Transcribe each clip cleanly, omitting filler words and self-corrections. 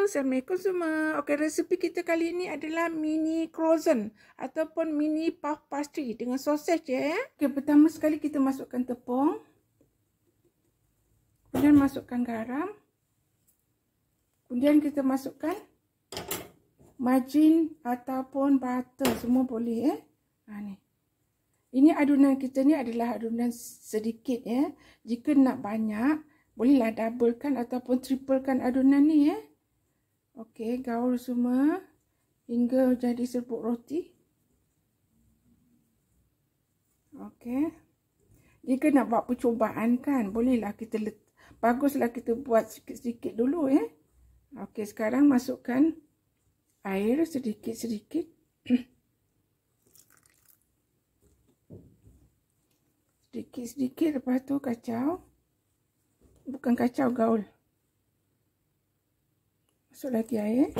Assalamualaikum semua. Okey, resepi kita kali ini adalah mini croissant ataupun mini puff pastry dengan sausage ya. Okey, pertama sekali kita masukkan tepung. Kemudian masukkan garam. Kemudian kita masukkan margarine ataupun butter, semua boleh ya. Ni. Ini adunan kita ni adalah adunan sedikit ya. Jika nak banyak, bolehlah doublekan ataupun triplekan adunan ni ya. Okey, gaul semua hingga jadi serbuk roti. Okey. Jika nak buat percubaan kan, bolehlah kita baguslah kita buat sikit-sikit dulu ya. Okey, sekarang masukkan air sedikit-sedikit. Sedikit-sedikit, lepas tu kacau. Bukan kacau, gaul. Masuk lagi air.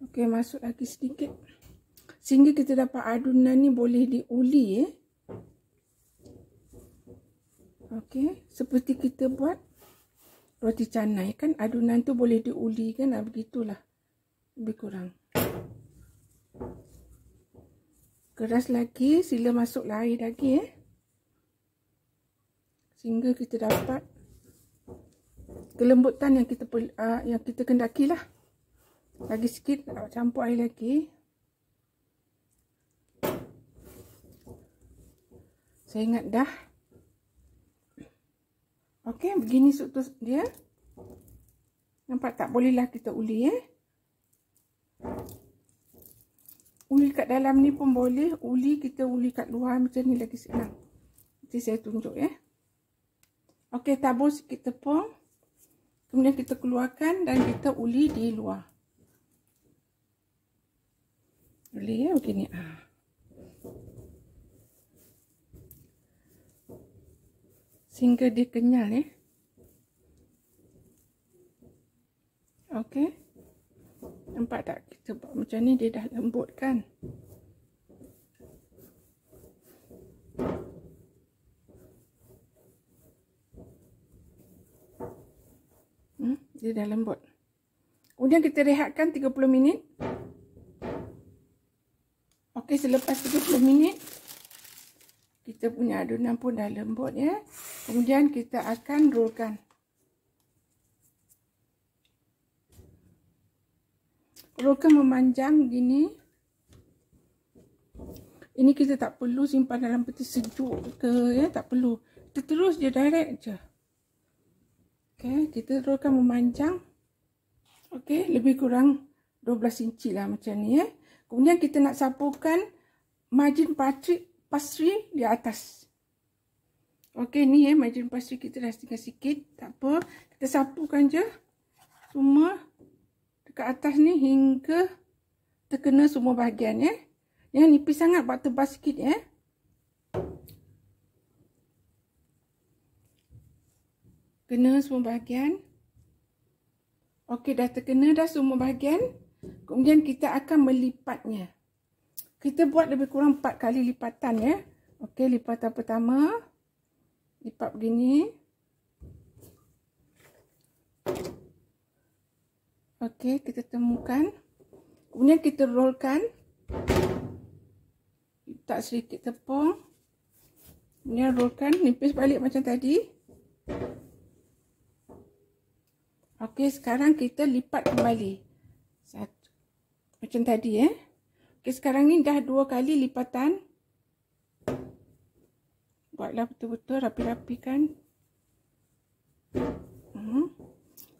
Okey, masuk lagi sedikit. Sehingga kita dapat adunan ni boleh diuli ya. Okey, seperti kita buat roti canai kan, adunan tu boleh diuli kan, begitulah. Lebih kurang. Keras lagi, sila masuklah air lagi ya. Sehingga kita dapat kelembutan yang kita kendakilah. Lagi sikit, campur air lagi. Saya ingat dah. Okey, begini struktur dia. Nampak tak, bolehlah kita uli ya. Uli kat dalam ni pun boleh, kita uli kat luar macam ni lagi senang. Nanti saya tunjuk ya. Okey, tabur sikit tepung. Kemudian kita keluarkan dan kita uli di luar. Boleh ya, begini. Sehingga dia kenyal ya. Okey. Nampak tak, kita buat macam ni dia dah lembut kan. Dia dah lembut. Kemudian kita rehatkan 30 minit. Okey, selepas 30 minit kita punya adunan pun dah lembut ya. Kemudian kita akan rollkan. Rollkan memanjang gini. Ini kita tak perlu simpan dalam peti sejuk ke ya, tak perlu. Kita terus je, direct je. Okey, kita rollkan memanjang. Okey, lebih kurang 12 inci lah macam ni ya. Kemudian kita nak sapukan margin pastry di atas. Okey, ni ya margin pastry kita dah tinggal sikit, tak apa. Kita sapukan je semua ke atas ni hingga terkena semua bahagian ya. Jangan nipis sangat, buat tebal sikit ya. Kena semua bahagian. Okey, dah terkena dah semua bahagian. Kemudian kita akan melipatnya. Kita buat lebih kurang 4 kali lipatan ya. Okey, lipatan pertama. Lipat begini. Okey, kita temukan. Kemudian kita rollkan. Letak sedikit tepung. Kemudian rollkan, nipis balik macam tadi. Okey, sekarang kita lipat kembali. Macam tadi ya. Okey, sekarang ni dah 2 kali lipatan. Buatlah betul-betul rapi-rapikan.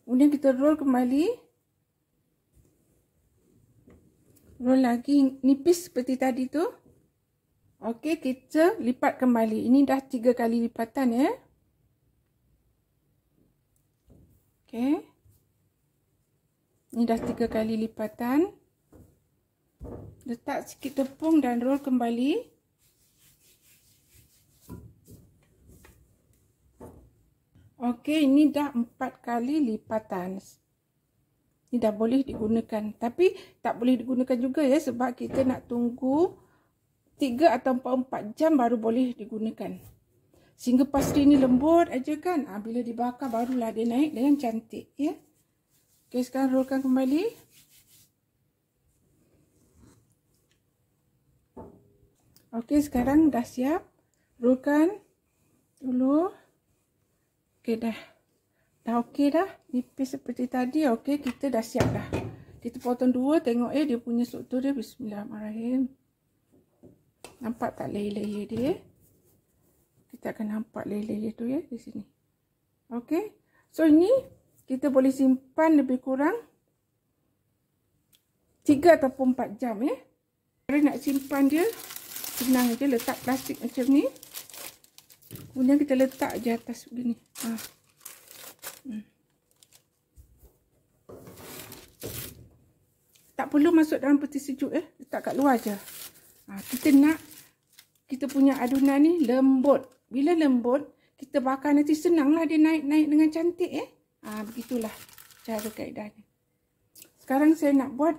Kemudian kita roll kembali. Roll lagi nipis seperti tadi tu. Okey, kita lipat kembali. Ini dah 3 kali lipatan ya. Okey. Ini dah 3 kali lipatan. Letak sikit tepung dan roll kembali. Okey, ini dah 4 kali lipatan. Ini dah boleh digunakan. Tapi tak boleh digunakan juga ya, sebab kita nak tunggu 3 atau 4 jam baru boleh digunakan. Sehingga pastry ni lembut aja kan. Bila dibakar barulah dia naik dengan cantik ya. Okey, sekarang rollkan kembali. Okey, sekarang dah siap. Rollkan dulu. Okey dah. Dah okey dah. Nipis seperti tadi. Okey, kita dah siap dah. Kita potong dua, tengok dia punya struktur dia. Bismillahirrahmanirrahim. Nampak tak layer-layer dia? Kita akan nampak layer-layer tu ya di sini. Okey. So ini kita boleh simpan lebih kurang 3 ataupun 4 jam ya. Kalau nak simpan dia senang je, letak plastik macam ni. Kemudian kita letak je atas begini. Tak perlu masuk dalam peti sejuk letak kat luar je. Kita nak kita punya adunan ni lembut. Bila lembut, kita bakar nanti senanglah dia naik-naik dengan cantik begitulah cara kaedahnya. Sekarang saya nak buat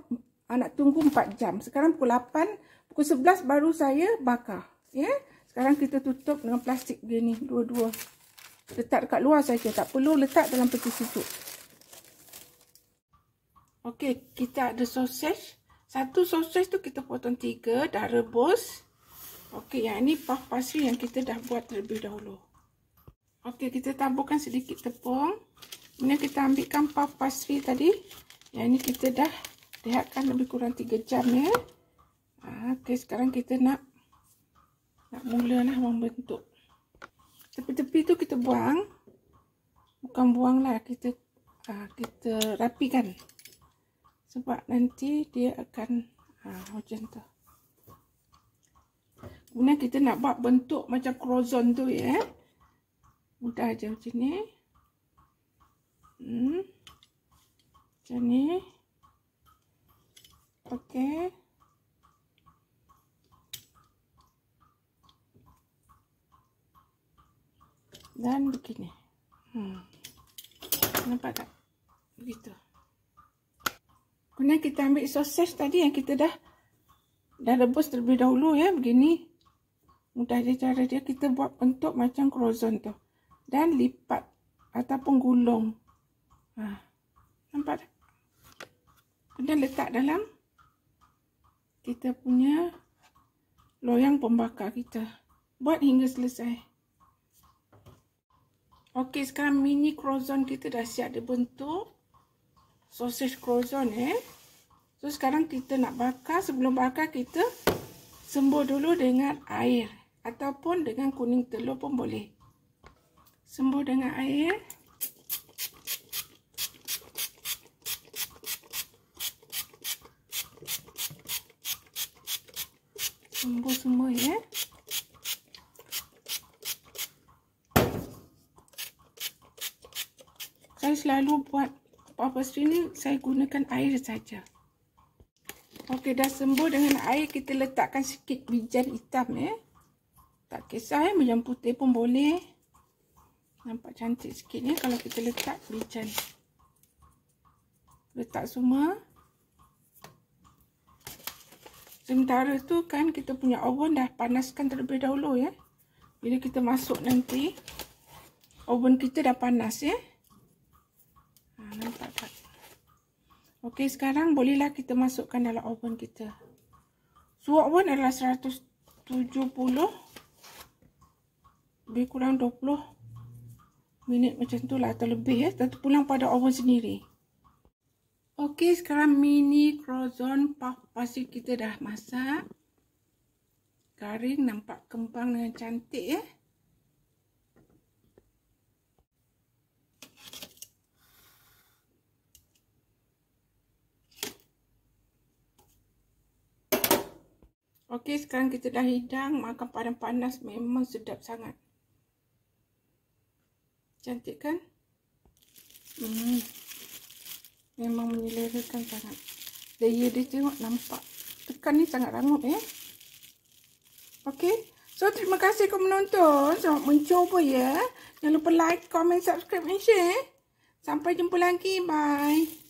nak tunggu 4 jam. Sekarang pukul 8, pukul 11 baru saya bakar ya. Sekarang kita tutup dengan plastik begini dua-dua. Letak dekat luar saja, tak perlu letak dalam peti sejuk. Okey, kita ada sausage. Satu sausage tu kita potong 3, dah rebus. Okey, yang ini puff pastry yang kita dah buat terlebih dahulu. Okey, kita taburkan sedikit tepung. Kemudian kita ambilkan puff pastry tadi. Yang ini kita dah rehatkan lebih kurang 3 jam ya. Okey, sekarang kita nak mulalah membentuk. Tepi-tepi tu kita buang. Bukan buanglah, kita rapikan. Sebab nanti dia akan macam tu. Kemudian kita nak buat bentuk macam croissant tu ya. Mudah aja macam ni. Macam ni. Okey. Dan begini. Nampak tak? Begitu. Kemudian kita ambil sausage tadi yang kita dah rebus terlebih dahulu ya, begini. Mudah je cara dia, kita buat bentuk macam croissant tu. Dan lipat ataupun gulung. Nampak tak? Kemudian letak dalam kita punya loyang pembakar kita. Buat hingga selesai. Okey, sekarang mini croissant kita dah siap dibentuk. Sausage croissant So sekarang kita nak bakar. Sebelum bakar kita sembur dulu dengan air ataupun dengan kuning telur pun boleh. Sembur dengan air. Sembur semua ya. Saya selalu buat puff pastry ni saya gunakan air saja. Okey, dah sembur dengan air, kita letakkan sikit wijen hitam ya. Tak kisah wijen putih pun boleh. Nampak cantik sikit ya kalau kita letak wijen. Letak semua. Sementara tu kan kita punya oven dah panaskan terlebih dahulu ya. Bila kita masuk nanti oven kita dah panas ya. Nampak tak? Okey, sekarang bolehlah kita masukkan dalam oven kita. Suhu oven adalah 170. Lebih kurang 20 minit macam tu lah atau lebih ya. Terpulang pada oven sendiri. Okey, sekarang mini croissant puff pastry kita dah masak. Garing, nampak kembang dengan cantik ya. Okey, sekarang kita dah hidang. Makan panas-panas memang sedap sangat. Cantik kan? Memang menyelerakan sangat. Layer dia tengok nampak. Tekan ni sangat rangup ya. Okey. So, terima kasih kerana menonton. Selamat mencuba ya. Jangan lupa like, comment, subscribe dan share. Sampai jumpa lagi. Bye.